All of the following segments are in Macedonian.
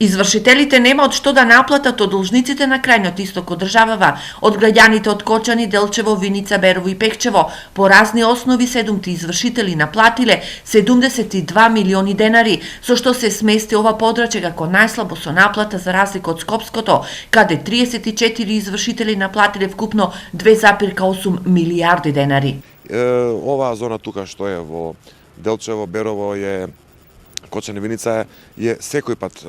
Извршителите нема од што да наплатат од должниците на крајниот исток од државава, од граѓаните од Кочани, Делчево, Виница, Берово и Пекчево. По разни основи седумте извршители наплатиле 72 милиони денари, со што се смести ова подрачје како најслабо со наплата за разлика од Скопското, каде 34 извршители наплатиле вкупно 2,8 милијарди денари. Оваа зона тука што е во Делчево, Берово е Кочани, Виница е секој пат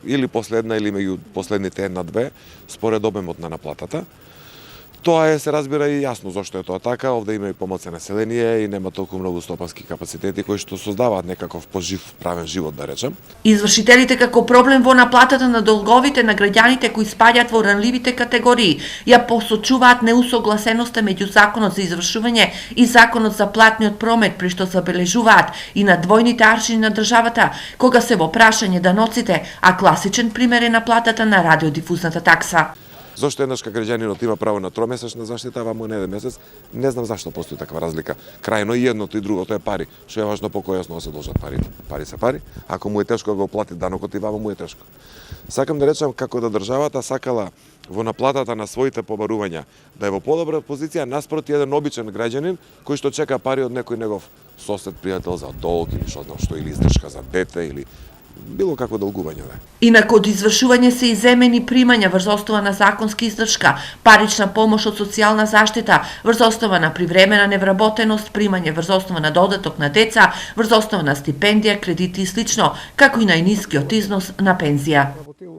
или последна или меѓу последните една-две според обемот на наплатата. Тоа се разбира и јасно зашто е тоа така, овде има и помалце население и нема толку многу стопански капацитети кои што создаваат некаков пожив правен живот, да речем. Извршителите како проблем во наплатата на долговите на граѓаните кои спаѓаат во ранливите категории ја посочуваат неусогласеноста меѓу законот за извршување и законот за платниот промет, при што забележуваат и на двојните аршини на државата кога се во прашање даноците, а класичен пример е наплатата на радиодифузната такса. Зошто еднаш кога граѓанинот има право на тромесечна заштита, а во на еден месец, не знам зашто постои таква разлика. Крајно и едното и другото е пари. Што е важно, по кој основа се должат парите. Пари се пари. Ако му е тешко да го плати данокот и вама му е тешко. Сакам да речам како да државата сакала во наплатата на своите побарувања да е во подобра позиција наспроти еден обичен граѓанин кој што чека пари од некој негов сосед, пријател за долг или што знам што, или издршка за дете или било какво долгување да. Инаку од извршување се иземени примања врз основа на законска издршка, парична помош од социјална заштита, врз основа на привремена невработеност, примање врз основа на додаток на деца, врз основа на стипендија, кредити и слично, како и најнискиот износ на пензија.